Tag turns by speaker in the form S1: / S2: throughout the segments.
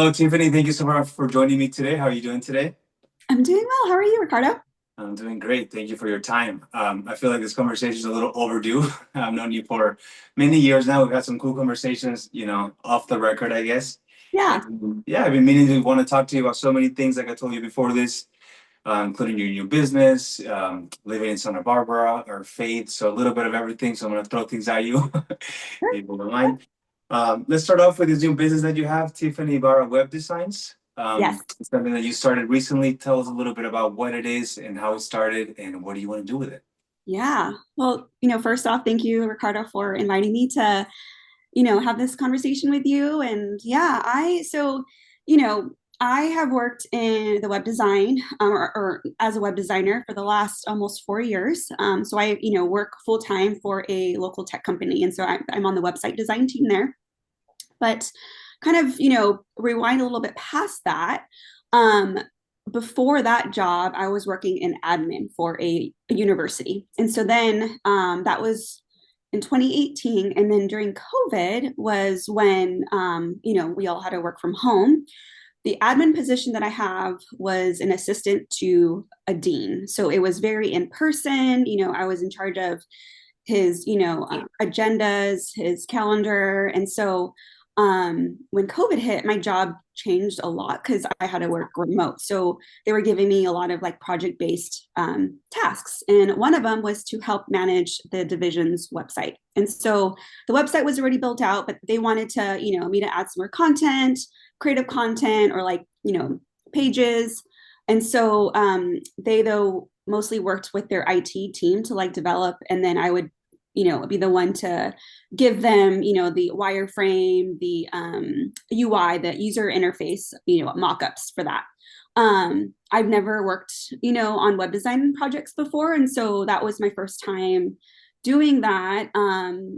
S1: Hello, Tiffany. Thank you so much for joining me today. How are you doing today?
S2: I'm doing well. How are you, Ricardo?
S1: I'm doing great. Thank you for your time. I feel like this conversation is a little overdue. I've known you for many years now. We've had some cool conversations, off the record, I guess.
S2: Yeah.
S1: And yeah, I've been meaning to want to talk to you about so many things, like I told you before this, including your new business, living in Santa Barbara, or faith. So a little bit of everything. So I'm going to throw things at you,
S2: Sure.
S1: if you don't mind. Let's start off with this new business that you have, Tiffany Ibarra Web Designs.
S2: Yes.
S1: It's something that you started recently. Tell us a little bit about what it is and how it started and what do you want to do with it?
S2: Yeah. Well, first off, thank you, Ricardo, for inviting me to, have this conversation with you. And yeah, you know, I have worked in the web design or as a web designer for the last almost 4 years. So I, work full time for a local tech company. And so I'm on the website design team there. But kind of, rewind a little bit past that. Um, Before that job, I was working in admin for a university. And so then that was in 2018. And then during COVID was when, we all had to work from home. The admin position that I have was an assistant to a dean. So it was very in person. I was in charge of his, agendas, his calendar. And so when COVID hit, my job changed a lot because I had to work remote. So they were giving me a lot of like project based tasks. And one of them was to help manage the division's website. And so the website was already built out, but they wanted to, me to add some more content, creative content, or like, pages. And so they, though, mostly worked with their IT team to like develop, and then I would be the one to give them the wireframe, the UI, the user interface, mock-ups for that. I've never worked on web design projects before, and so that was my first time doing that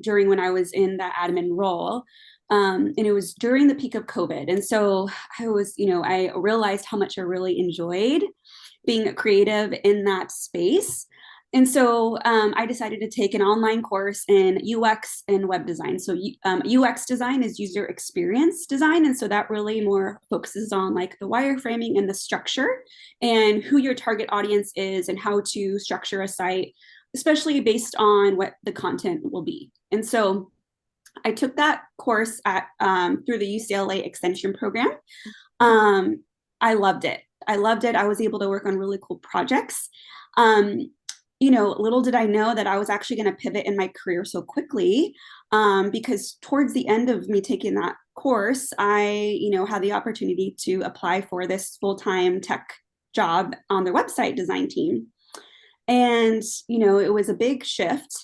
S2: during when I was in that admin role. And it was during the peak of COVID. And so I realized how much I really enjoyed being creative in that space. And so I decided to take an online course in UX and web design. So UX design is user experience design. And so that really more focuses on like the wireframing and the structure and who your target audience is and how to structure a site, especially based on what the content will be. And so I took that course at through the UCLA Extension program. Um, I loved it. I loved it. I was able to work on really cool projects. Um, Little did I know that I was actually going to pivot in my career so quickly, because towards the end of me taking that course, I, had the opportunity to apply for this full-time tech job on their website design team. And, it was a big shift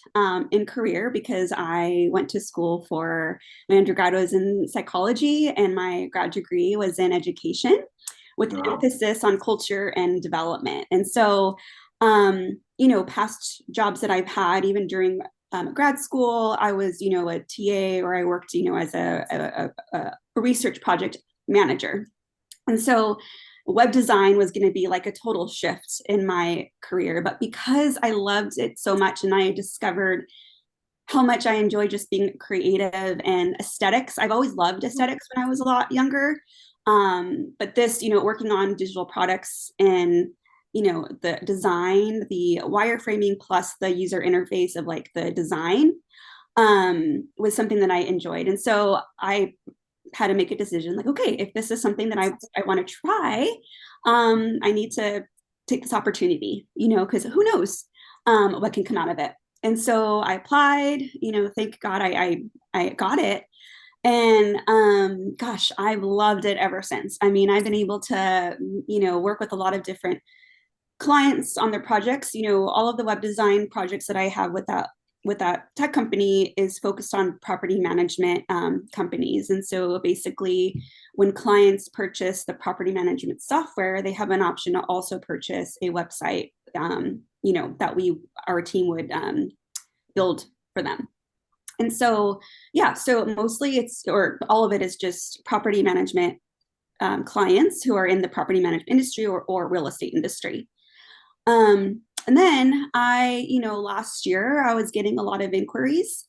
S2: in career because I went to school for my undergrad was in psychology and my grad degree was in education with an
S1: Wow.
S2: emphasis on culture and development. And so, past jobs that I've had, even during grad school, I was, a TA or I worked, as a research project manager. And so web design was going to be like a total shift in my career. But because I loved it so much and I discovered how much I enjoy just being creative and aesthetics, I've always loved aesthetics when I was a lot younger. But this, working on digital products and the design, the wireframing plus the user interface of like the design was something that I enjoyed. And so I had to make a decision like, okay, if this is something that I want to try, I need to take this opportunity, because who knows what can come out of it. And so I applied, thank God I got it. And gosh, I've loved it ever since. I mean, I've been able to, work with a lot of different clients on their projects. All of the web design projects that I have with that tech company is focused on property management companies. And so basically, when clients purchase the property management software, they have an option to also purchase a website, that our team would build for them. And so, yeah, so mostly or all of it is just property management clients who are in the property management industry or real estate industry. And then last year I was getting a lot of inquiries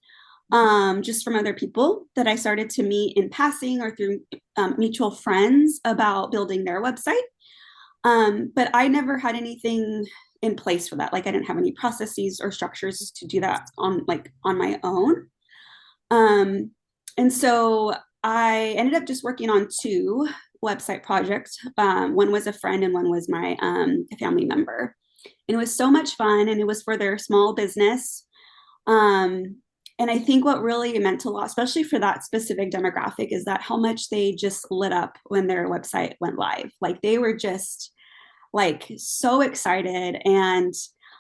S2: just from other people that I started to meet in passing or through mutual friends about building their website. But I never had anything in place for that. Like I didn't have any processes or structures to do that on my own. And so I ended up just working on two website projects. One was a friend and one was my a family member. And it was so much fun, and it was for their small business. Um, and I think what really meant a lot, especially for that specific demographic, is that how much they just lit up when their website went live. Like they were just like so excited. And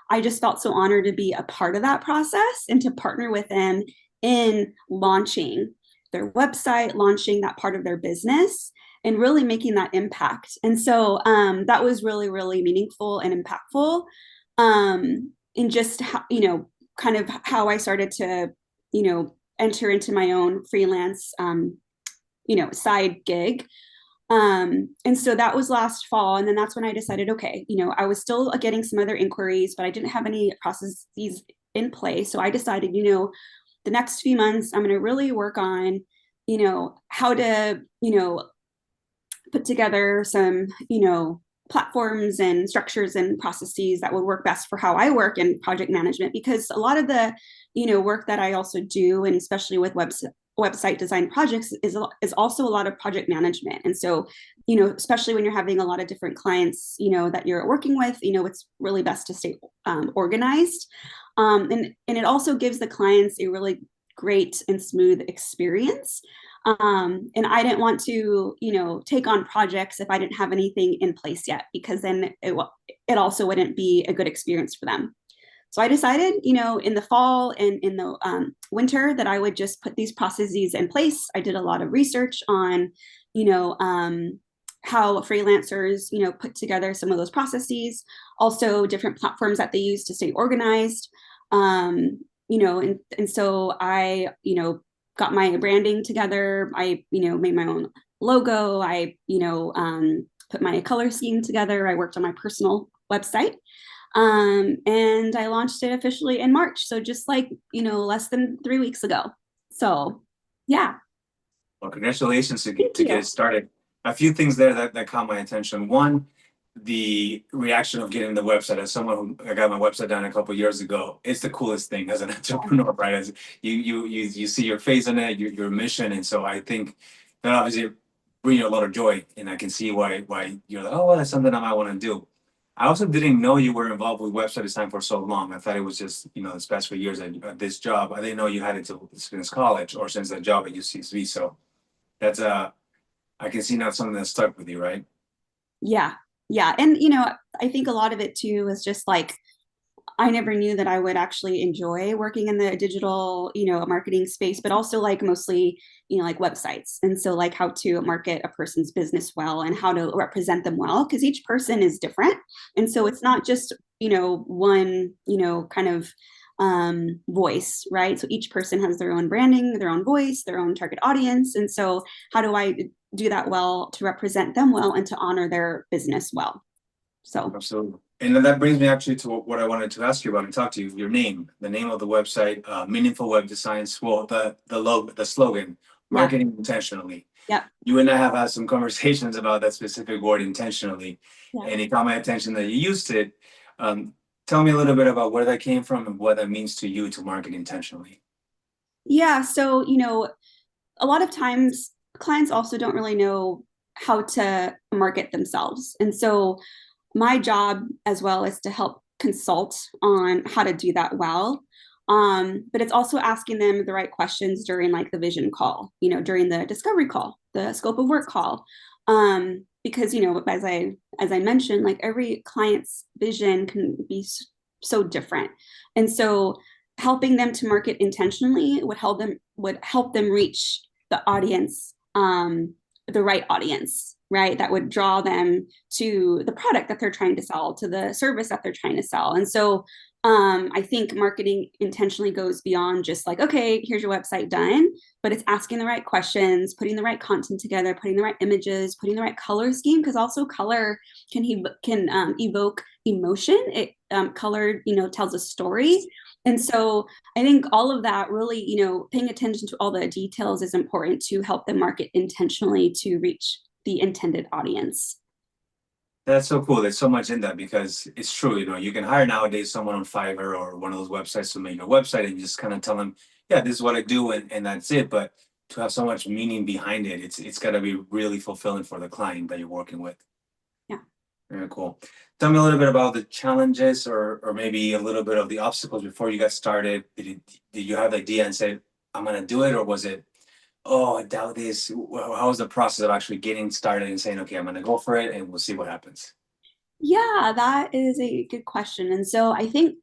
S2: I just felt so honored to be a part of that process and to partner with them in launching their website, launching that part of their business, and really making that impact. And so that was really, really meaningful and impactful. In just how, kind of how I started to, enter into my own freelance, side gig. And so that was last fall. And then that's when I decided, okay, I was still getting some other inquiries, but I didn't have any processes in place. So I decided, the next few months, I'm going to really work on, how to, put together some, platforms and structures and processes that would work best for how I work in project management, because a lot of the, work that I also do, and especially with website design projects, is also a lot of project management. And so, especially when you're having a lot of different clients, that you're working with, it's really best to stay organized. And it also gives the clients a really great and smooth experience. And I didn't want to, take on projects if I didn't have anything in place yet, because then it also wouldn't be a good experience for them. So I decided, in the fall and in the winter, that I would just put these processes in place. I did a lot of research on, how freelancers, put together some of those processes, also different platforms that they use to stay organized. And so I, got my branding together. I, made my own logo. I, put my color scheme together. I worked on my personal website. And I launched it officially in March. So just like, less than 3 weeks ago. So yeah.
S1: Well, congratulations to
S2: Thank
S1: get
S2: you.
S1: it started. A few things there that caught my attention. One, the reaction of getting the website. As someone who I got my website done a couple years ago, it's the coolest thing as an entrepreneur, right? As you see your face in it, your mission, and so I think that obviously brings you a lot of joy, and I can see why you're like, oh, well, that's something I might want to do. I also didn't know you were involved with website design for so long. I thought it was just this past few years at this job. I didn't know you had it since college or since that job at UCSB. So that's I can see now something that stuck with you, right?
S2: Yeah. Yeah. And, I think a lot of it too is just like, I never knew that I would actually enjoy working in the digital, marketing space, but also like mostly, like websites. And so like how to market a person's business well and how to represent them well, because each person is different. And so it's not just, one, kind of voice, right? So each person has their own branding, their own voice, their own target audience. And so how do I do that well to represent them well and to honor their business well? So
S1: Absolutely. And then that brings me actually to what I wanted to ask you about and talk to you. Your name, the name of the website, Meaningful Web Designs. Well, the logo, the slogan,
S2: yeah,
S1: marketing intentionally.
S2: yeah,
S1: You and I have had some conversations about that specific word intentionally,
S2: yeah.
S1: and it caught my attention that you used it. Tell me a little bit about where that came from and what that means to you to market intentionally.
S2: Yeah. So, a lot of times clients also don't really know how to market themselves. And so my job as well is to help consult on how to do that well. But it's also asking them the right questions during like the vision call, during the discovery call, the scope of work call. Because as I mentioned, like every client's vision can be so different. And so helping them to market intentionally would help them reach the audience, the right audience, right? That would draw them to the product that they're trying to sell, to the service that they're trying to sell. And so I think marketing intentionally goes beyond just like, okay, here's your website done, but it's asking the right questions, putting the right content together, putting the right images, putting the right color scheme, because also color can evoke emotion. It color, tells a story. And so I think all of that really, paying attention to all the details is important to help the market intentionally to reach the intended audience.
S1: That's so cool. There's so much in that because it's true. You can hire nowadays someone on Fiverr or one of those websites to make your website and just kind of tell them, yeah, this is what I do, and that's it. But to have so much meaning behind it, it's got to be really fulfilling for the client that you're working with.
S2: Yeah.
S1: Very cool. Tell me a little bit about the challenges or maybe a little bit of the obstacles before you got started. Did you have the idea and say, I'm gonna do it, or was it, oh, I doubt this? How was the process of actually getting started and saying, okay, I'm gonna go for it and we'll see what happens?
S2: Yeah, that is a good question. And so I think,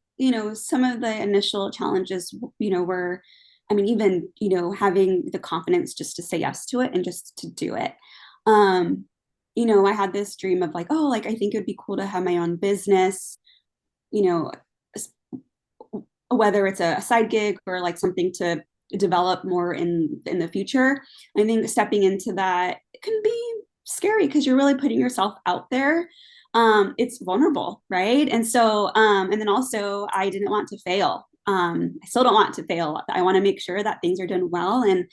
S2: some of the initial challenges, were, I mean, even, having the confidence just to say yes to it and just to do it. Um, I had this dream of like, oh, like I think it'd be cool to have my own business, you know, whether it's a side gig or like something to develop more in the future. I think stepping into that can be scary because you're really putting yourself out there. It's vulnerable, right? And so and then also I didn't want to fail. I still don't want to fail. I want to make sure that things are done well and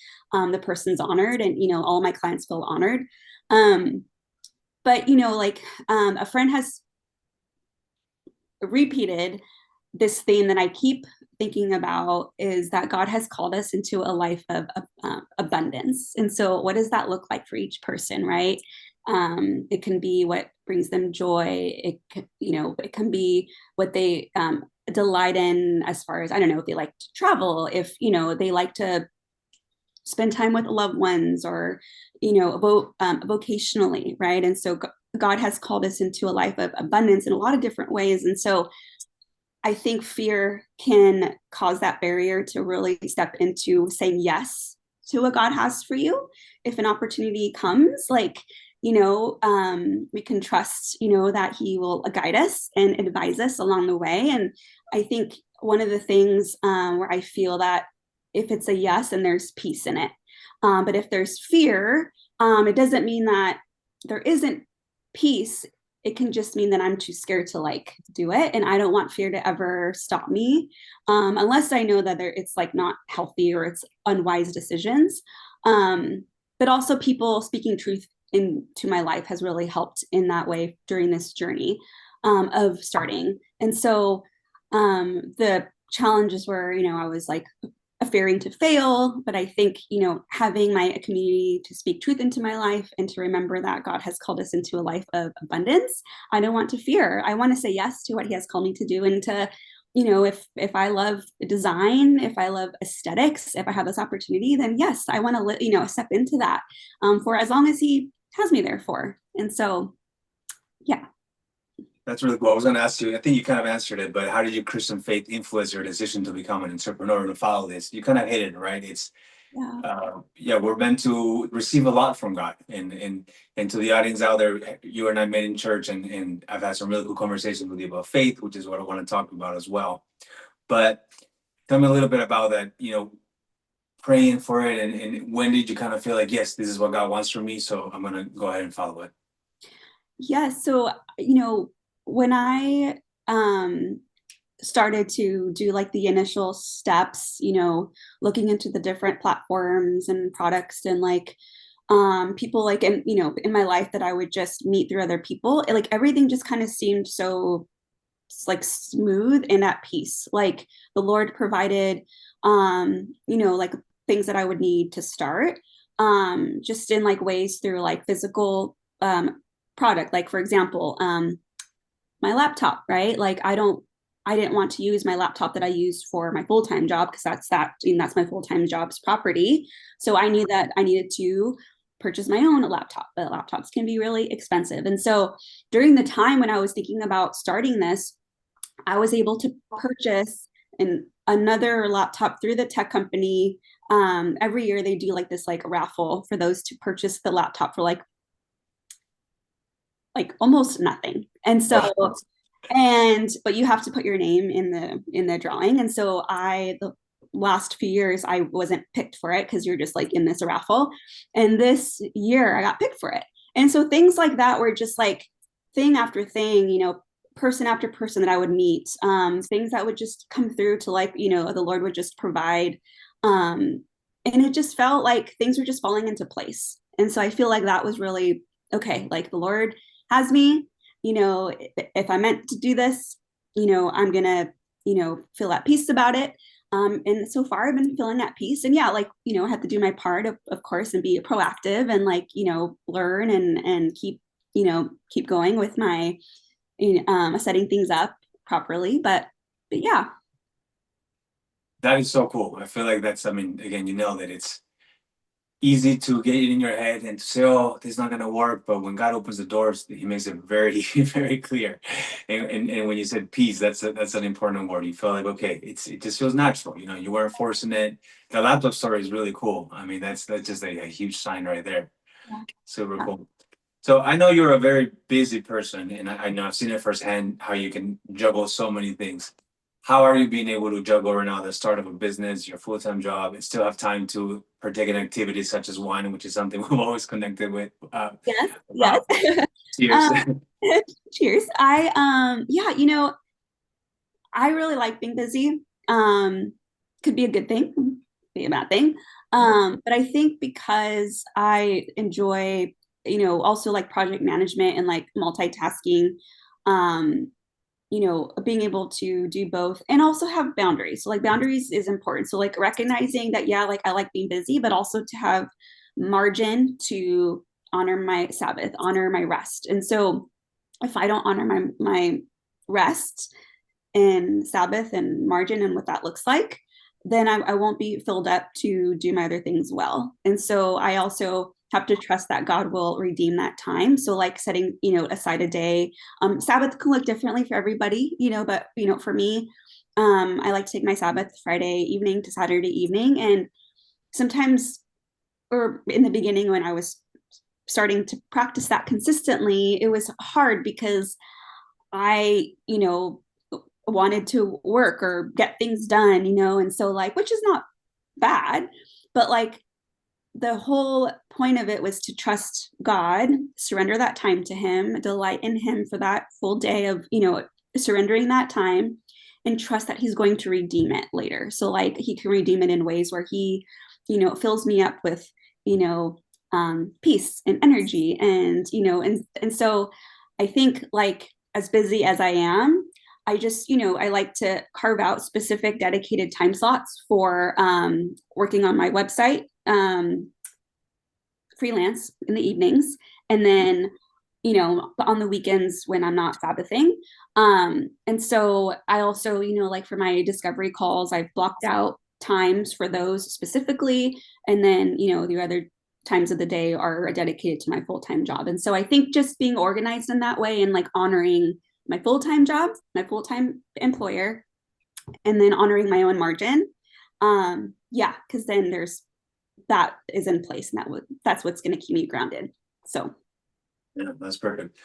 S2: the person's honored, and all my clients feel honored. um, but like a friend has repeated this thing that I keep thinking about is that God has called us into a life of abundance. And so, what does that look like for each person, right? It can be what brings them joy. It can be what they delight in, as far as, I don't know, if they like to travel, if they like to spend time with loved ones, or vocationally, right? And so God has called us into a life of abundance in a lot of different ways. And so I think fear can cause that barrier to really step into saying yes to what God has for you. If an opportunity comes, like, we can trust, that He will guide us and advise us along the way. And I think one of the things where I feel that if it's a yes, and there's peace in it. But if there's fear, it doesn't mean that there isn't peace. It can just mean that I'm too scared to like do it. And I don't want fear to ever stop me, unless I know that it's like not healthy or it's unwise decisions. But also people speaking truth into my life has really helped in that way during this journey of starting. And so the challenges were, I was like fearing to fail, but I think, having my community to speak truth into my life and to remember that God has called us into a life of abundance. I don't want to fear. I want to say yes to what He has called me to do, and to, if I love design, if I love aesthetics, if I have this opportunity, then yes, I want to, step into that for as long as He has me there for. And so, yeah.
S1: That's really cool. I was going to ask you, I think you kind of answered it, but how did your Christian faith influence your decision to become an entrepreneur and to follow this? You kind of hit it, right? It's,
S2: Yeah.
S1: yeah, we're meant to receive a lot from God. And to the audience out there, you and I met in church, and I've had some really cool conversations with you about faith, which is what I want to talk about as well. But tell me a little bit about that, praying for it, and when did you kind of feel like, yes, this is what God wants from me, so I'm going to go ahead and follow it?
S2: Yeah. So, when I started to do like the initial steps, looking into the different platforms and products, and like people like in my life that I would just meet through other people, like everything just kind of seemed so like smooth and at peace. Like the Lord provided like things that I would need to start, just in like ways through like physical product. Like for example, my laptop, right? Like I didn't want to use my laptop that I used for my full-time job, because that's my full-time job's property. So I knew that I needed to purchase my own laptop, but laptops can be really expensive. And so during the time when I was thinking about starting this, I was able to purchase another laptop through the tech company. Every year they do like this like raffle for those to purchase the laptop for like almost nothing. And so But you have to put your name in the drawing. And so the last few years I wasn't picked for it because you're just like in this raffle. And this year I got picked for it. And so things like that were just like thing after thing, person after person that I would meet, things that would just come through to like, the Lord would just provide. And it just felt like things were just falling into place. And so I feel like that was really okay. Like the Lord has me, if I meant to do this, I'm gonna, feel at peace about it. And so far I've been feeling at peace. And yeah, like, I have to do my part of course and be proactive and like, learn and keep going with my setting things up properly. But yeah.
S1: That is so cool. I feel like that's, I mean, again, you know that it's easy to get it in your head and to say, "Oh, this is not gonna work." But when God opens the doors, He makes it very, very clear. And when you said peace, that's an important word. You feel like okay, it just feels natural. You weren't forcing it. The laptop story is really cool. I mean, that's just a huge sign right there.
S2: Yeah.
S1: Super cool. So I know you're a very busy person, and I know I've seen it firsthand how you can juggle so many things. How are you being able to juggle right now the start of a business, your full-time job, and still have time to partake in activities such as wine, which is something we've always connected with.
S2: Yes, yes.
S1: Wow. Cheers.
S2: um, cheers. Yeah, I really like being busy. Could be a good thing, be a bad thing. But I think because I enjoy, also like project management and like multitasking, um, being able to do both and also have boundaries. So like boundaries is important. So like recognizing that, yeah, like I like being busy, but also to have margin to honor my Sabbath, honor my rest. And so if I don't honor my rest and Sabbath and margin and what that looks like, then I won't be filled up to do my other things well. And so I also have to trust that God will redeem that time. So like setting, aside a day. Sabbath can look differently for everybody, but for me, I like to take my Sabbath Friday evening to Saturday evening. And sometimes, or in the beginning when I was starting to practice that consistently, it was hard because I, wanted to work or get things done, and so like, which is not bad, but like the whole point of it was to trust God, surrender that time to Him, delight in Him for that full day of, surrendering that time and trust that He's going to redeem it later. So like He can redeem it in ways where He, fills me up with, peace and energy and so I think like as busy as I am, I just, I like to carve out specific dedicated time slots for working on my website, freelance in the evenings, and then, on the weekends when I'm not Sabbathing. And so I also, like for my discovery calls, I've blocked out times for those specifically. And then, the other times of the day are dedicated to my full-time job. And so I think just being organized in that way and like honoring my full-time job, my full-time employer, and then honoring my own margin. Yeah, because then that is in place, and that's what's going to keep me grounded. So
S1: Yeah, that's perfect.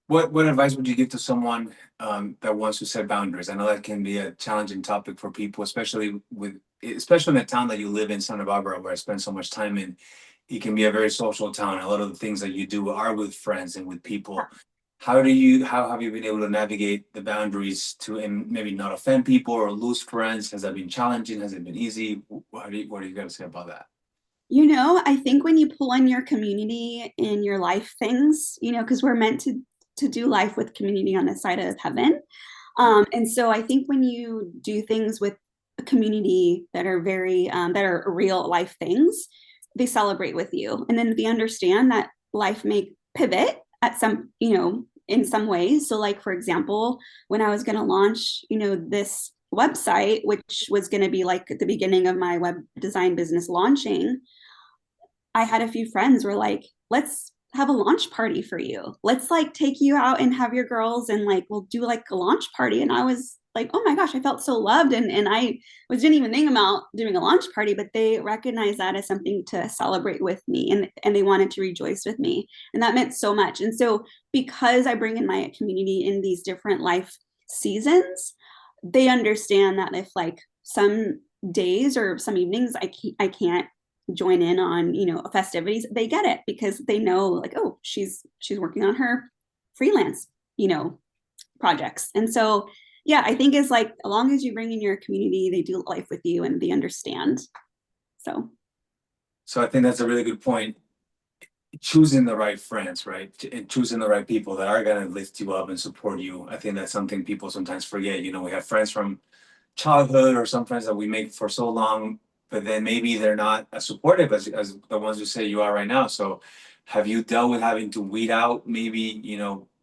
S1: What advice would you give to someone that wants to set boundaries? I know that can be a challenging topic for people, especially in the town that you live in, Santa Barbara, where I spend so much time in. It can be a very social town. A lot of the things that you do are with friends and with people. How have you been able to navigate the boundaries to and maybe not offend people or lose friends? Has that been challenging? Has it been easy? What do you got to say about that?
S2: I think when you pull in your community in your life things, because we're meant to do life with community on the side of heaven. And so I think when you do things with a community that are very that are real life things, they celebrate with you, and then they understand that life may pivot at some, in some ways. So, like for example, when I was going to launch, this website, which was going to be like at the beginning of my web design business launching, I had a few friends were like, let's have a launch party for you. Let's like take you out and have your girls and like we'll do like a launch party. And I was like, oh my gosh, I felt so loved. And I didn't even think about doing a launch party, but they recognized that as something to celebrate with me and they wanted to rejoice with me. And that meant so much. And so because I bring in my community in these different life seasons, they understand that if like some days or some evenings I can't join in on, festivities, they get it because they know like, oh, she's working on her freelance, projects. And so, yeah, I think it's like, as long as you bring in your community, they do life with you and they understand. So,
S1: So I think that's a really good point. Choosing the right friends, right? And choosing the right people that are going to lift you up and support you. I think that's something people sometimes forget. We have friends from childhood or some friends that we make for so long, but then maybe they're not as supportive as the ones you say you are right now. So have you dealt with having to weed out maybe,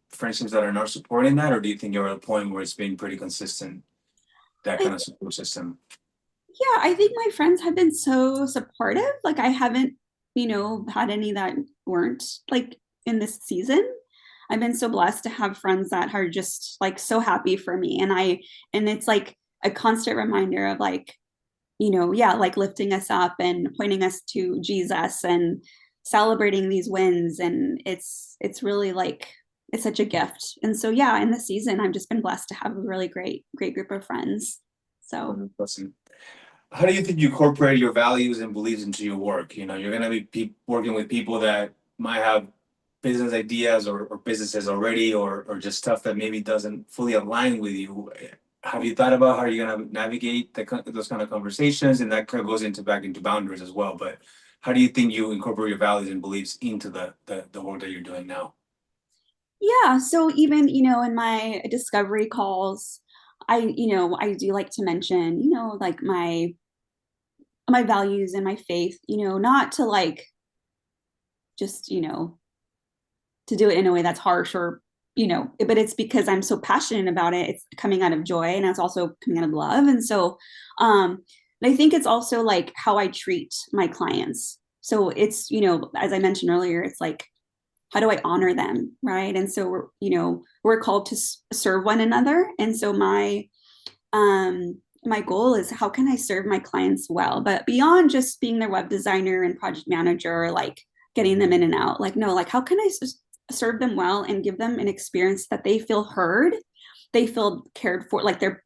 S1: friendships that are not supporting that, or do you think you're at a point where it's been pretty consistent, that
S2: I,
S1: kind of support system?
S2: yeah, I think my friends have been so supportive. Like, I haven't, had any that weren't like in this season. I've been so blessed to have friends that are just like so happy for me. And it's like a constant reminder of like, yeah, like lifting us up and pointing us to Jesus and celebrating these wins. And it's really like, it's such a gift. And so, yeah, in the season, I've just been blessed to have a really great group of friends. So,
S1: Listen, how do you think you incorporate your values and beliefs into your work? You're going to be working with people that might have business ideas or businesses already, or just stuff that maybe doesn't fully align with you. Have you thought about how you're going to navigate those kind of conversations? And that kind of goes back into boundaries as well. But how do you think you incorporate your values and beliefs into the work that you're doing now?
S2: yeah. So, even, in my discovery calls, I do like to mention, like my values and my faith, not to like just, to do it in a way that's harsh or, but it's because I'm so passionate about it. It's coming out of joy and it's also coming out of love. And so, I think it's also like how I treat my clients. So it's, as I mentioned earlier, it's like, how do I honor them? Right. And so we're called to serve one another. And so my goal is, how can I serve my clients well, but beyond just being their web designer and project manager, like getting them in and out, like, no, like, how can I serve them well and give them an experience that they feel heard, they feel cared for, like their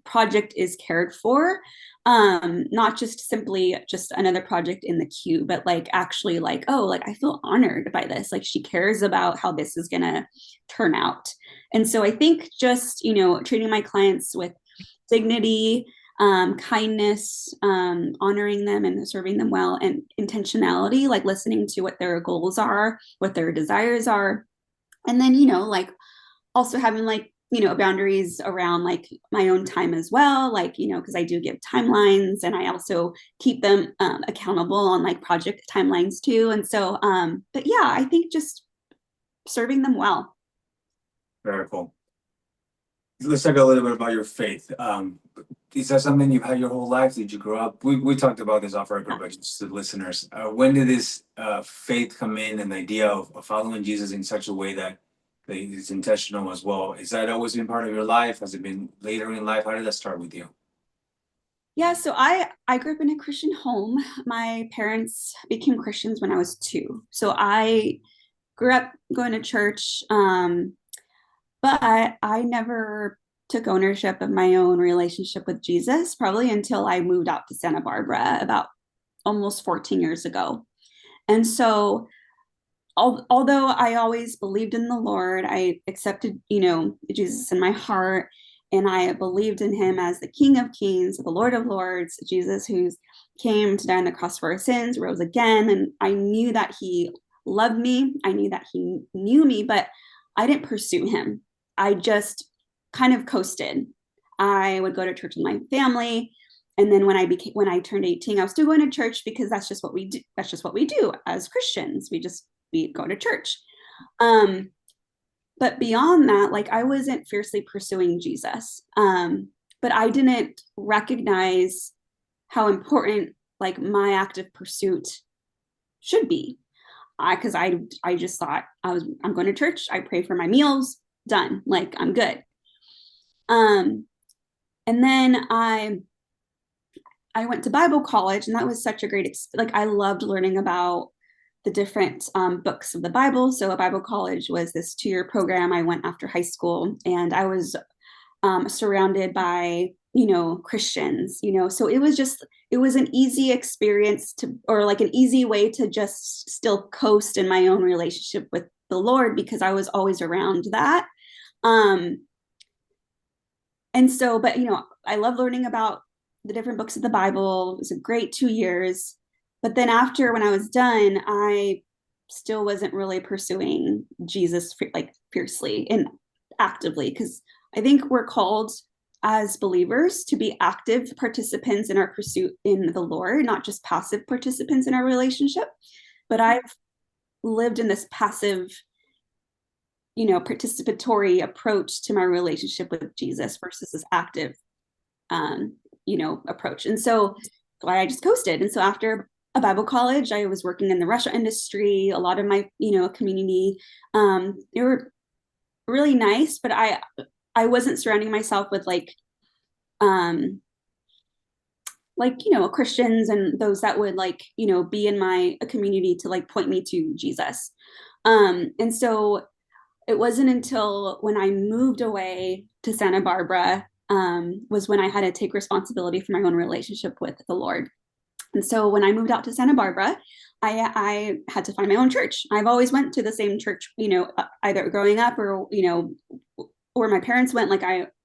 S2: project is cared for, not just simply just another project in the queue, but like actually like, oh, like I feel honored by this, like she cares about how this is gonna turn out. And so I think just, treating my clients with dignity, kindness, honoring them and serving them well, and intentionality, like listening to what their goals are, what their desires are. And then, like also having like, boundaries around like my own time as well, like, because I do give timelines and I also keep them accountable on like project timelines too. And so, but yeah, I think just serving them well.
S1: Very cool. Let's talk a little bit about your faith. Is that something you've had your whole life? Did you grow up? We talked about this off record, but just to the listeners, when did this faith come in, and the idea of following Jesus in such a way that is intentional as well? Is that always been part of your life? Has it been later in life? How did that start with you?
S2: Yeah, so I grew up in a Christian home. My parents became Christians when I was 2. So I grew up going to church, but I never took ownership of my own relationship with Jesus, probably until I moved out to Santa Barbara about almost 14 years ago. And so, although I always believed in the Lord, I accepted, Jesus in my heart, and I believed in him as the King of Kings, the Lord of Lords, Jesus who's came to die on the cross for our sins, rose again. And I knew that he loved me. I knew that he knew me, but I didn't pursue him. I just kind of coasted. I would go to church with my family. And then when I turned 18, I was still going to church because that's just what we do. That's just what we do as Christians. We go to church. Um, but beyond that, like I wasn't fiercely pursuing Jesus. But I didn't recognize how important like my active pursuit should be. Because I just thought I'm going to church, I pray for my meals, done, like I'm good. Um, and then I went to Bible college, and that was such a like I loved learning about the different books of the Bible. So a Bible college was this 2-year program I went after high school, and I was surrounded by, Christians, so it was an easy experience or like an easy way to just still coast in my own relationship with the Lord, because I was always around that. Um, and so, but I love learning about the different books of the Bible. It was a great 2 years. But then after, when I was done, I still wasn't really pursuing Jesus like fiercely and actively, because I think we're called as believers to be active participants in our pursuit in the Lord, not just passive participants in our relationship. But I've lived in this passive, participatory approach to my relationship with Jesus versus this active, approach. And so I just coasted. And so after a Bible college, I was working in the restaurant industry. A lot of my, community, they were really nice, but I wasn't surrounding myself with Christians and those that would be in my community to point me to Jesus. And so it wasn't until when I moved away to Santa Barbara, was when I had to take responsibility for my own relationship with the Lord. And so when I moved out to Santa Barbara, I had to find my own church. I've always went to the same church, either growing up or, or my parents went.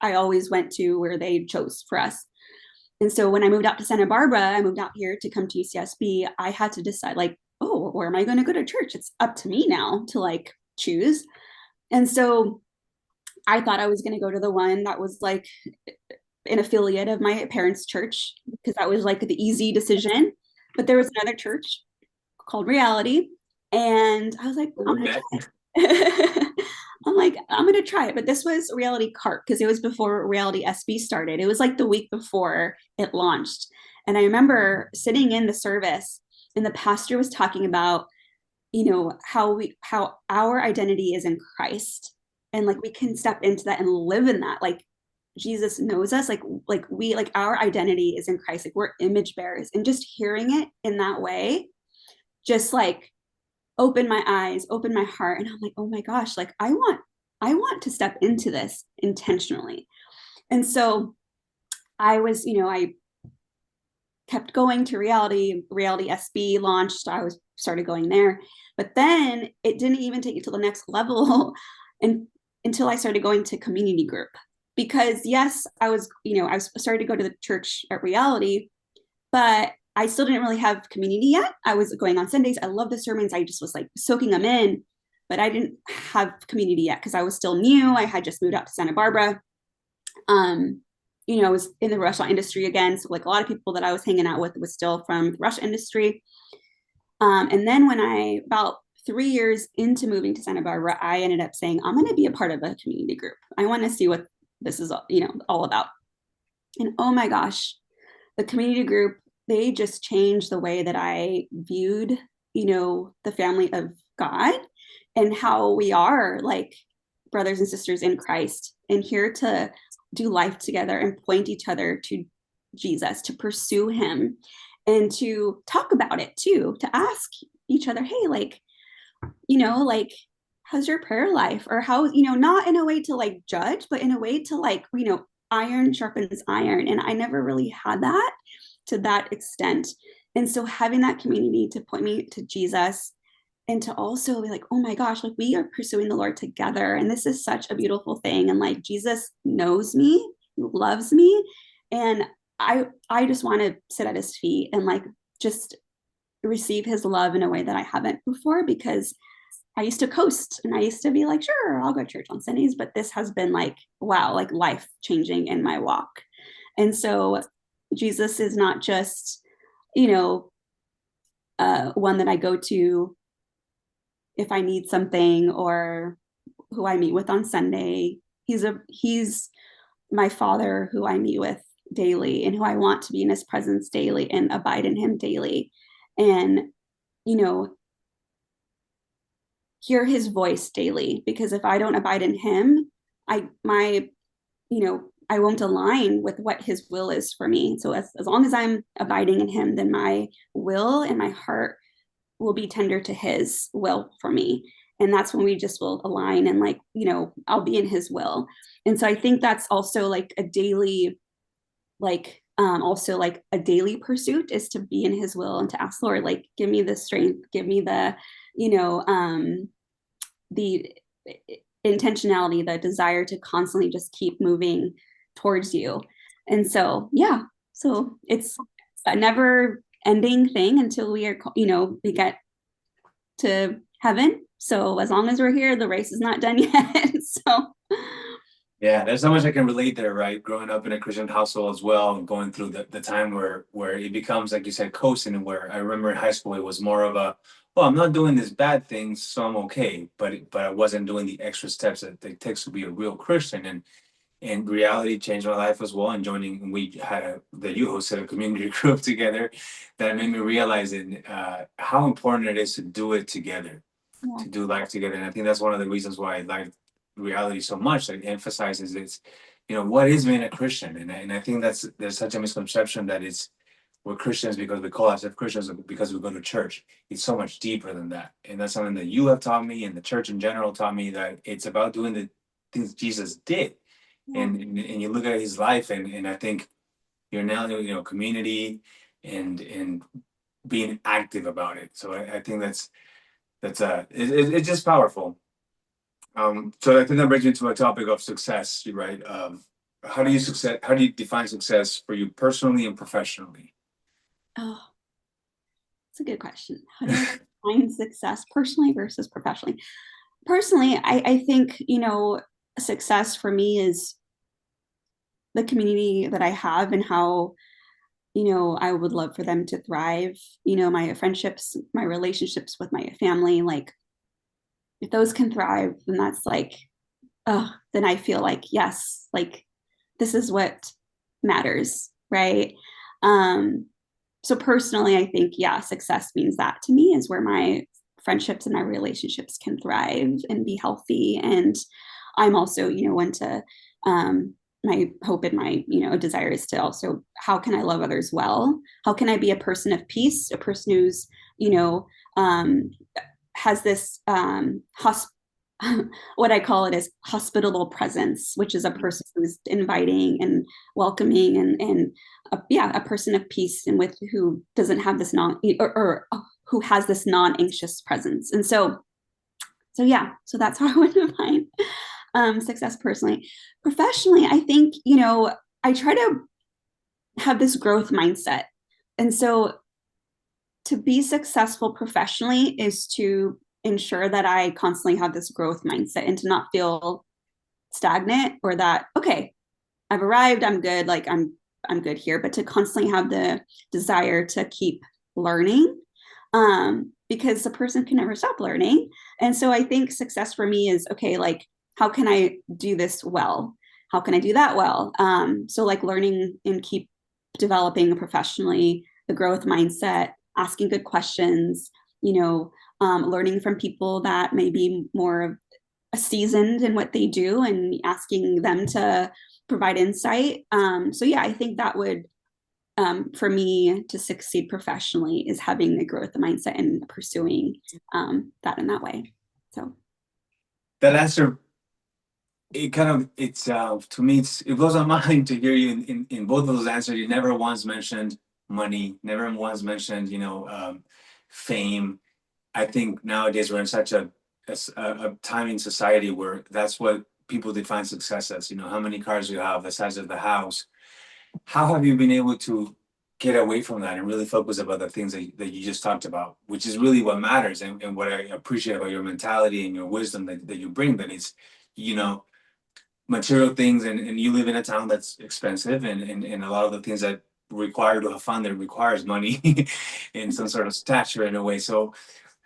S2: I always went to where they chose for us. And so when I moved out to Santa Barbara, I moved out here to come to UCSB. I had to decide oh, where am I going to go to church? It's up to me now to choose. And so I thought I was going to go to the one that was an affiliate of my parents' church, because that was the easy decision. But there was another church called Reality, and I was like, I'm gonna try it. I'm gonna try it. But this was Reality Cart, because it was before Reality SB started. It was the week before it launched. And I remember sitting in the service, and the pastor was talking about, how our identity is in Christ, and we can step into that and live in that. Jesus knows us, our identity is in Christ, we're image bearers. And just hearing it in that way just opened my eyes, opened my heart, and I'm oh my gosh, I want to step into this intentionally. And so I was, I kept going to Reality SB launched. I started going there, but then it didn't even take it to the next level until I started going to community group. Because yes, I was started to go to the church at Reality, but I still didn't really have community yet. I was going on Sundays. I love the sermons. I just was soaking them in, but I didn't have community yet because I was still new. I had just moved out to Santa Barbara. I was in the restaurant industry again. So a lot of people that I was hanging out with was still from the restaurant industry. And then when about 3 years into moving to Santa Barbara, I ended up saying, I'm going to be a part of a community group. I want to see what this is, all about. And oh my gosh, the community group, they just changed the way that I viewed, the family of God, and how we are brothers and sisters in Christ, and here to do life together and point each other to Jesus, to pursue him, and to talk about it too, to ask each other, hey, how's your prayer life? Or how, not in a way to judge, but in a way to iron sharpens iron. And I never really had that to that extent. And so having that community to point me to Jesus, and to also be oh my gosh, we are pursuing the Lord together. And this is such a beautiful thing. And Jesus knows me, loves me. And I just want to sit at his feet and just receive his love in a way that I haven't before, because I used to coast and I used to be sure, I'll go to church on Sundays, but this has been wow, life changing in my walk. And so Jesus is not just, one that I go to if I need something, or who I meet with on Sunday. He's my Father who I meet with daily, and who I want to be in his presence daily and abide in him daily. And, hear his voice daily, because if I don't abide in him, I won't align with what his will is for me. So as long as I'm abiding in him, then my will and my heart will be tender to his will for me. And that's when we just will align and like, I'll be in his will. And so I think that's also like a daily, like also like a daily pursuit is to be in his will and to ask Lord, like, give me the strength, give me the, the intentionality, the desire to constantly just keep moving towards you. And so, yeah, so it's a never ending thing until we are, we get to heaven. So as long as we're here, the race is not done yet. So
S1: Yeah, there's so much I can relate there, right? Growing up in a Christian household as well, and going through the time where it becomes, like you said, coasting, and where I remember in high school it was more of a, well, I'm not doing this bad things, so I'm okay. But I wasn't doing the extra steps that it takes to be a real Christian. And reality changed my life as well. And joining, we had that you hosted a community group together that made me realize how important it is to do it together,
S2: yeah,
S1: to do life together. And I think that's one of the reasons why I like reality so much. Like emphasizes it's, what is being a Christian? And I think there's such a misconception that we're Christians because we call ourselves Christians because we go to church. It's so much deeper than that. And that's something that you have taught me and the church in general taught me, that it's about doing the things Jesus did.
S2: yeah.
S1: And you look at his life, and I think you're now, community and being active about it. So I think it's just powerful. So I think that brings me to a topic of success, right? How do you define success for you personally and professionally?
S2: Oh, it's a good question. How do I define success personally versus professionally? Personally, I think, success for me is the community that I have and how, I would love for them to thrive. My friendships, my relationships with my family, like if those can thrive, then that's like, oh, then I feel like, yes, like this is what matters, right? Um, so personally, I think, yeah, success means that to me is where my friendships and my relationships can thrive and be healthy. And I'm also, one to, my hope and my, desire is to also, how can I love others well? How can I be a person of peace, a person who's, has this what I call it is hospitable presence, which is a person who's inviting and welcoming and a person of peace and with who doesn't have this or who has this non-anxious presence. And so yeah, so that's how I would define success personally. Professionally, I think, I try to have this growth mindset. And so to be successful professionally is to ensure that I constantly have this growth mindset and to not feel stagnant or that, okay, I've arrived, I'm good, like I'm good here, but to constantly have the desire to keep learning. Because a person can never stop learning. And so I think success for me is, okay, like how can I do this well? How can I do that well? So like learning and keep developing professionally, the growth mindset, asking good questions, learning from people that may be more seasoned in what they do and asking them to provide insight. So yeah, I think that would, for me to succeed professionally is having the growth mindset and pursuing that in that way. So
S1: That answer, to me, it blows my mind to hear you in both of those answers. You never once mentioned money, never once mentioned, fame. I think nowadays we're in such a time in society where that's what people define success as, how many cars you have, the size of the house. How have you been able to get away from that and really focus about the things that you just talked about, which is really what matters, and what I appreciate about your mentality and your wisdom that you bring, that it's, material things, and you live in a town that's expensive, and a lot of the things that require to have fun that requires money and some sort of stature in a way. So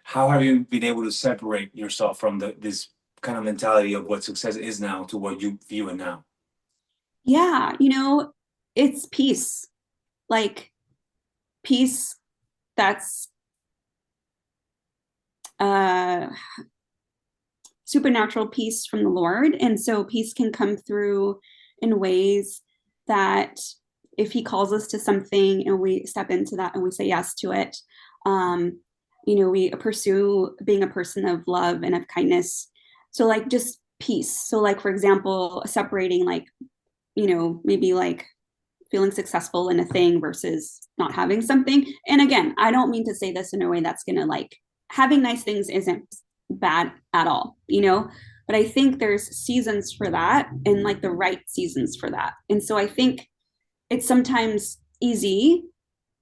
S1: how have you been able to separate yourself from this kind of mentality of what success is now to what you view it now?
S2: yeah, it's peace, like peace that's uh supernatural peace from the Lord. And so peace can come through in ways that if he calls us to something and we step into that and we say yes to it, we pursue being a person of love and of kindness. So like just peace. So like, for example, separating like, maybe like feeling successful in a thing versus not having something. And again, I don't mean to say this in a way that's going to like, having nice things isn't bad at all, but I think there's seasons for that and like the right seasons for that. And so I think it's sometimes easy,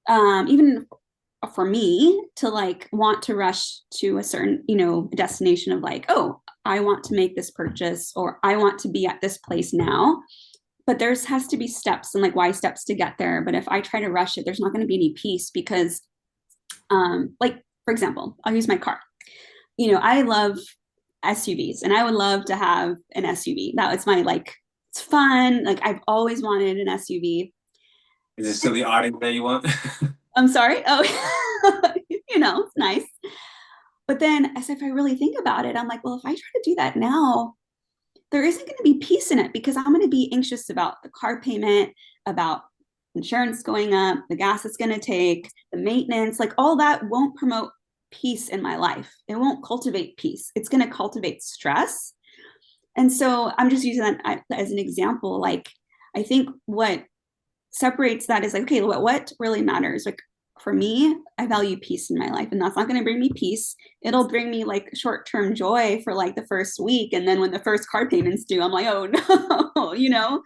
S2: even for me, to like want to rush to a certain, destination of like, oh, I want to make this purchase or I want to be at this place now. But there's has to be steps and like why steps to get there. But if I try to rush it, there's not going to be any peace because, like, for example, I'll use my car. I love SUVs and I would love to have an SUV. That was my like, it's fun. Like, I've always wanted an SUV.
S1: Is it still the Arctic that you want?
S2: I'm sorry. Oh, it's nice. But then as if I really think about it, I'm like, well, if I try to do that now, there isn't going to be peace in it because I'm going to be anxious about the car payment, about insurance going up, the gas it's going to take, the maintenance, like all that won't promote peace in my life. It won't cultivate peace. It's going to cultivate stress. And so I'm just using that as an example. Like, I think what separates that is like, okay, what really matters? Like, for me, I value peace in my life, and that's not going to bring me peace. It'll bring me like short-term joy for like the first week, and then when the first car payment's due, I'm like, oh no.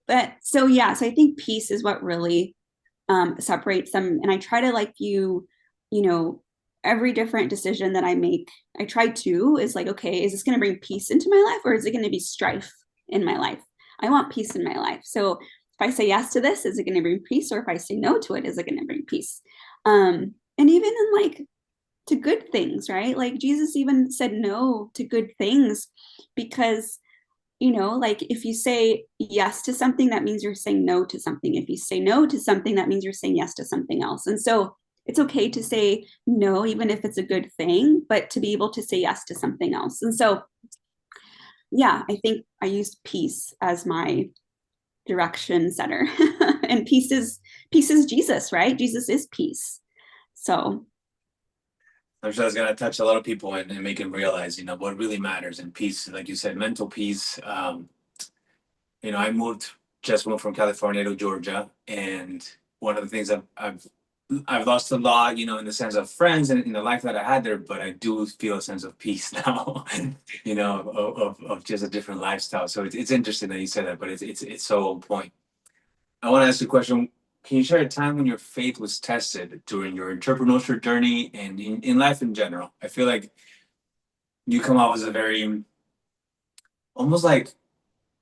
S2: But so yeah, so I think peace is what really separates them, and I try to like you know, every different decision that I make, I try to is like, okay, is this going to bring peace into my life, or is it going to be strife in my life? I want peace in my life, so if I say yes to this, is it going to bring peace? Or if I say no to it, is it going to bring peace? And even in like to good things, right? Like Jesus even said no to good things because, like if you say yes to something, that means you're saying no to something. If you say no to something, that means you're saying yes to something else. And so it's okay to say no, even if it's a good thing, but to be able to say yes to something else. And so, yeah, I think I used peace as my direction setter. And peace is Jesus, right? Jesus is peace. So
S1: I'm sure that's gonna touch a lot of people and make them realize, what really matters in peace. Like you said, mental peace. I just moved from California to Georgia, and one of the things I've lost a lot, in the sense of friends and in the life that I had there, but I do feel a sense of peace now, of just a different lifestyle. So it's interesting that you said that, but it's so on point. I want to ask you a question. Can you share a time when your faith was tested during your entrepreneurship journey and in life in general? I feel like you come off as a very, almost like,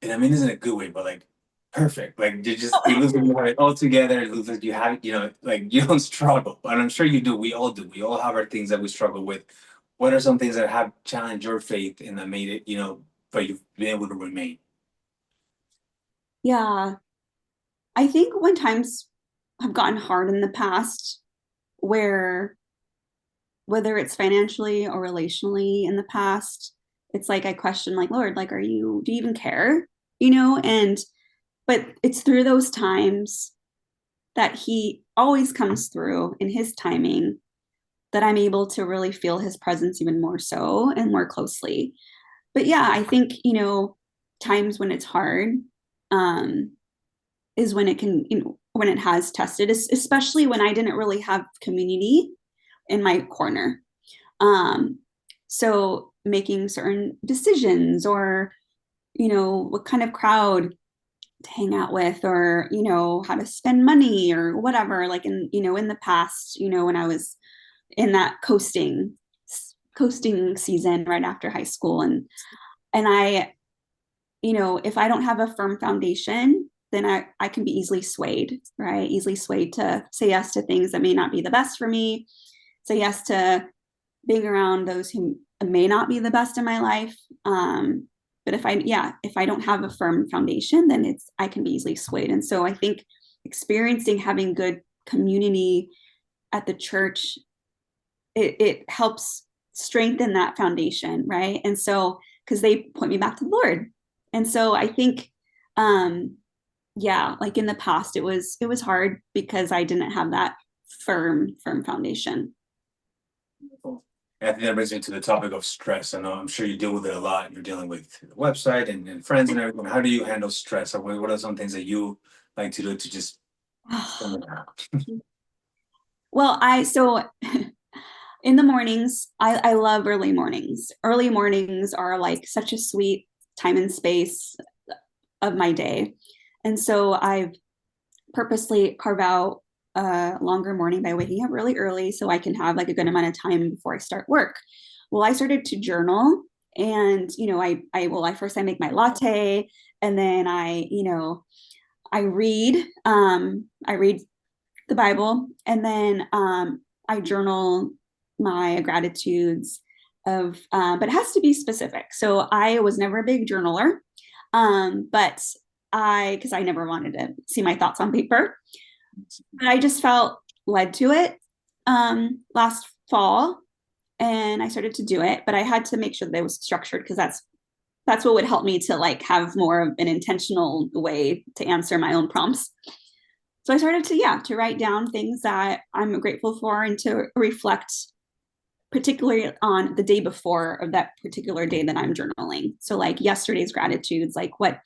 S1: and I mean this in a good way, but like perfect. Like it looks like you have it all together. It looks like you have, like you don't struggle. But I'm sure you do. We all do. We all have our things that we struggle with. What are some things that have challenged your faith and that made it, but you've been able to remain?
S2: yeah, I think when times have gotten hard in the past, where whether it's financially or relationally in the past, it's like I question, like, Lord, like, do you even care? And but it's through those times that He always comes through in His timing that I'm able to really feel His presence even more so and more closely. But yeah, I think, times when it's hard, um, is when it can, when it has tested, especially when I didn't really have community in my corner. Um, so making certain decisions or, what kind of crowd to hang out with or, how to spend money or whatever, like in the past, when I was in that coasting season right after high school. And I, if I don't have a firm foundation, then I can be easily swayed, right? Easily swayed to say yes to things that may not be the best for me, say yes to being around those who may not be the best in my life. But if I don't have a firm foundation, then I can be easily swayed. And so I think experiencing having good community at the church, it helps strengthen that foundation, right? And so because they point me back to the Lord. And so I think yeah, like in the past it was hard because I didn't have that firm foundation.
S1: Cool. I think that brings me to the topic of stress. I know I'm sure you deal with it a lot. You're dealing with the website and friends and everything. How do you handle stress? Or what are some things that you like to do to just calm it down?
S2: Well, so in the mornings, I love early mornings. Early mornings are like such a sweet time and space of my day. And so I've purposely carve out a longer morning by waking up really early so I can have like a good amount of time before I start work. Well, I started to journal, and I first I make my latte, and then I read the Bible, and then I journal my gratitudes but it has to be specific. So I was never a big journaler, but because I never wanted to see my thoughts on paper, but I just felt led to it last fall, and I started to do it. But I had to make sure that it was structured, because that's what would help me to like have more of an intentional way to answer my own prompts. So I started to write down things that I'm grateful for and to reflect particularly on the day before of that particular day that I'm journaling. So like yesterday's gratitudes, like what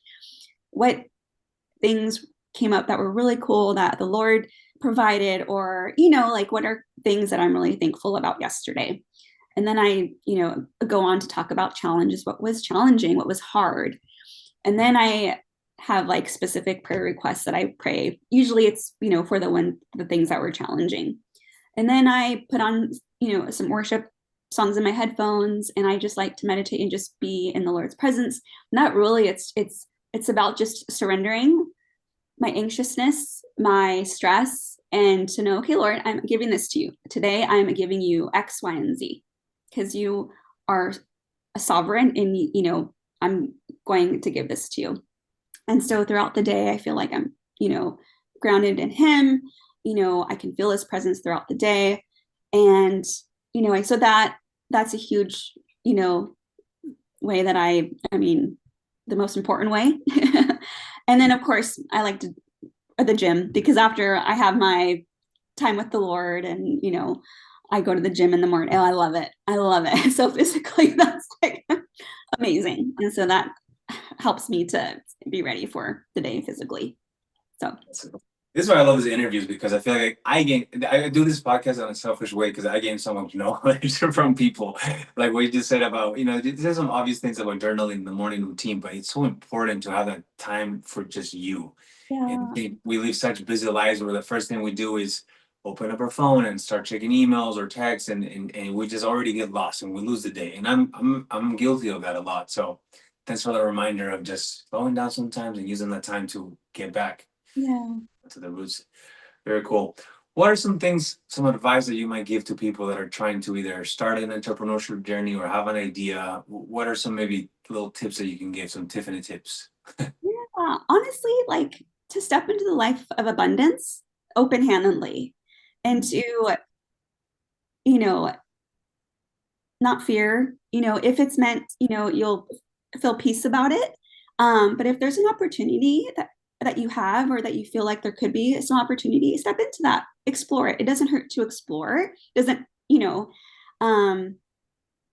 S2: things came up that were really cool that the Lord provided, or like what are things that I'm really thankful about yesterday. And then I go on to talk about challenges, what was challenging, what was hard. And then I have like specific prayer requests that I pray. Usually it's for the things that were challenging. And then I put on some worship songs in my headphones, and I just like to meditate and just be in the Lord's presence. Not really, it's about just surrendering my anxiousness, my stress, and to know, okay, Lord, I'm giving this to you today. I'm giving you X, Y, and Z, because you are a sovereign, and I'm going to give this to you. And so throughout the day, I feel like I'm grounded in Him. I can feel His presence throughout the day. And so that's a huge way that I mean the most important way. And then of course I like to at the gym, because after I have my time with the Lord, and I go to the gym in the morning. Oh, I love it. I love it. So physically that's like amazing. And so that helps me to be ready for the day physically. So
S1: This is why I love these interviews, because I feel like I do this podcast in a selfish way because I gain so much knowledge from people. Like what you just said about, there's some obvious things about journaling in the morning routine, but it's so important to have that time for just you.
S2: yeah.
S1: And we live such busy lives where the first thing we do is open up our phone and start checking emails or texts, and we just already get lost and we lose the day. And I'm guilty of that a lot. So thanks for the reminder of just slowing down sometimes and using that time to get back
S2: Yeah.
S1: to the roots. Very cool. What are some advice that you might give to people that are trying to either start an entrepreneurship journey or have an idea? What are some maybe little tips that you can give, some Tiffany tips?
S2: Yeah. Honestly, like to step into the life of abundance open-handedly, and to, you know, not fear, if it's meant, you'll feel peace about it. But if there's an opportunity that you have, or that you feel like there could be some opportunity, step into that, explore it. It doesn't hurt to explore. Um,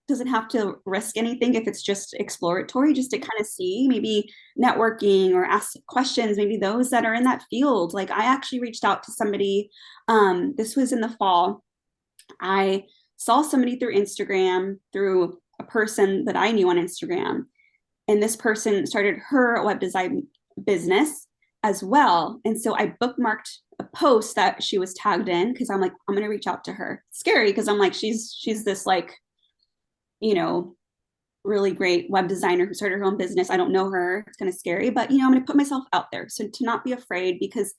S2: doesn't have to risk anything if it's just exploratory, just to kind of see, maybe networking or ask questions, maybe those that are in that field. Like I actually reached out to somebody, this was in the fall. I saw somebody through Instagram, through a person that I knew on Instagram, and this person started her web design business as well. And so I bookmarked a post that she was tagged in, because I'm like, I'm going to reach out to her. It's scary, because I'm like, she's this like, really great web designer who started her own business. I don't know her. It's kind of scary, but I'm going to put myself out there. So to not be afraid, because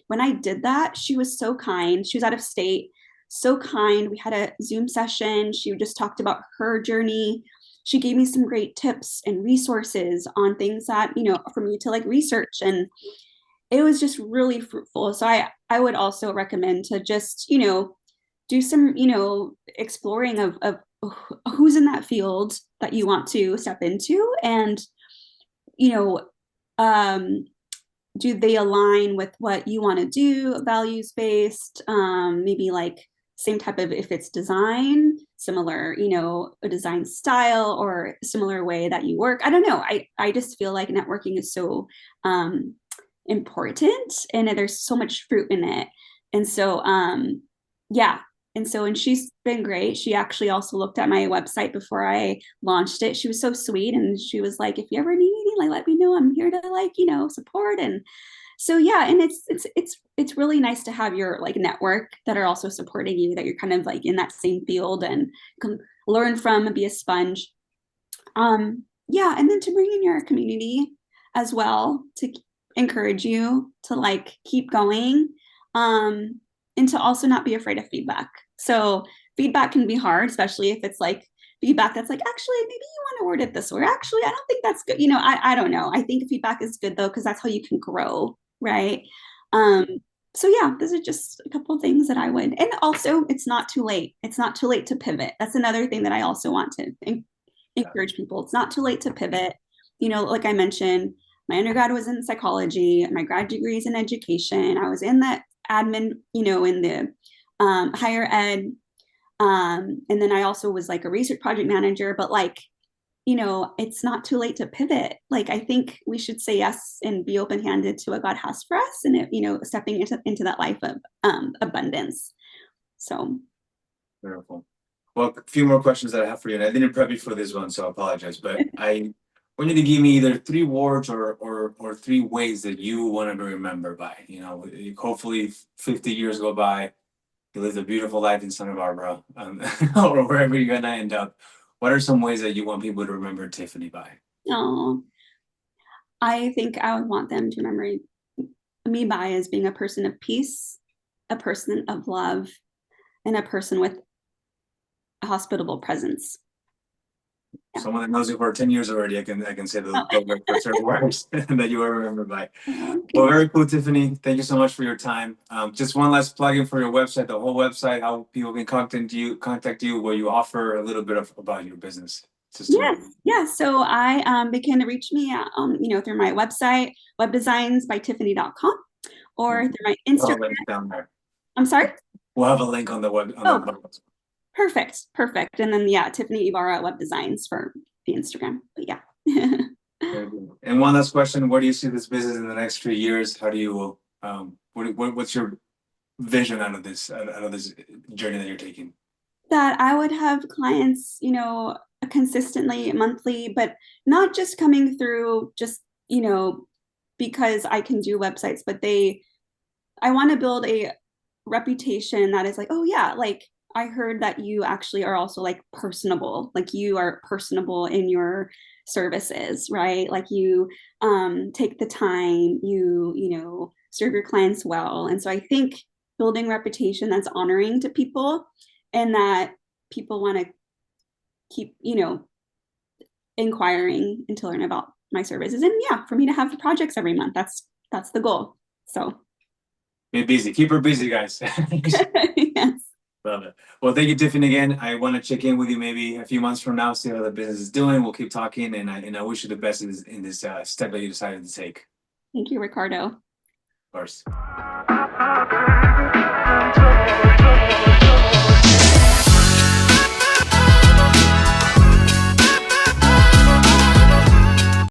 S2: when I did that, she was so kind. She was out of state, so kind. We had a Zoom session. She just talked about her journey. She gave me some great tips and resources on things that, for me to like research. And it was just really fruitful. So I would also recommend to just, do some, exploring of who's in that field that you want to step into, and, you know, um, do they align with what you want to do, values based, maybe like same type of, if it's design, similar, a design style or similar way that you work. I don't know. I just feel like networking is so important, and there's so much fruit in it. And so, yeah. And she's been great. She actually also looked at my website before I launched it. She was so sweet. And she was like, if you ever need anything, like, let me know. I'm here to support. And so, yeah. And it's really nice to have your like network that are also supporting you, that you're kind of like in that same field and can learn from and be a sponge. Yeah. And then to bring in your community as well, to encourage you to like keep going, and to also not be afraid of feedback. So feedback can be hard, especially if it's like feedback that's like, actually maybe you want to word it this way, or actually I don't think that's good. I don't know. I think feedback is good though, because that's how you can grow, right? So yeah, those are just a couple of things that I would. And also, it's not too late. It's not too late to pivot. That's another thing that I also want to encourage people. It's not too late to pivot. Like I mentioned, my undergrad was in psychology, my grad degree is in education. I was in that admin, in the higher ed. And then I also was like a research project manager, but like, it's not too late to pivot. Like, I think we should say yes and be open-handed to what God has for us, and stepping into that life of abundance. So
S1: Wonderful. Well, a few more questions that I have for you, and I didn't prep you for this one, so I apologize. But I want you to give me either 3 words or 3 ways that you want to be remembered by. Hopefully 50 years go by, you lived a beautiful life in Santa Barbara, or wherever you're gonna end up. What are some ways that you want people to remember Tiffany by?
S2: Oh, I think I would want them to remember me by as being a person of peace, a person of love, and a person with a hospitable presence. Yeah.
S1: Someone that knows you for 10 years already, I can say the certain words that you are remembered by. Okay. Well, very cool, Tiffany. Thank you so much for your time. Just one last plug-in for your website, the whole website, how people can contact you, where you offer a little bit about your business.
S2: Yes. So they can reach me through my website, webdesignsbytiffany.com, or through my Instagram.
S1: Link down there.
S2: I'm sorry?
S1: We'll have a link on the web.
S2: Perfect. And then Tiffany Ibarra Web Designs for the Instagram. But yeah.
S1: And one last question: where do you see this business in the next 3 years? How do you what's your vision out of this journey that you're taking?
S2: That I would have clients, consistently monthly, but not just coming through just, because I can do websites, but I want to build a reputation that is like, oh yeah, like I heard that you actually are also like personable, like you are personable in your services, right? Like you take the time, you serve your clients well. And so I think building reputation that's honoring to people, and that people want to keep, inquiring and to learn about my services. And for me to have projects every month, that's the goal. So
S1: be busy, keep her busy, guys.
S2: Yes.
S1: Love it. Well, thank you, Tiffany, again. I want to check in with you maybe a few months from now, see how the business is doing. We'll keep talking, and I wish you the best in this step that you decided to take.
S2: Thank you, Ricardo.
S1: Of course.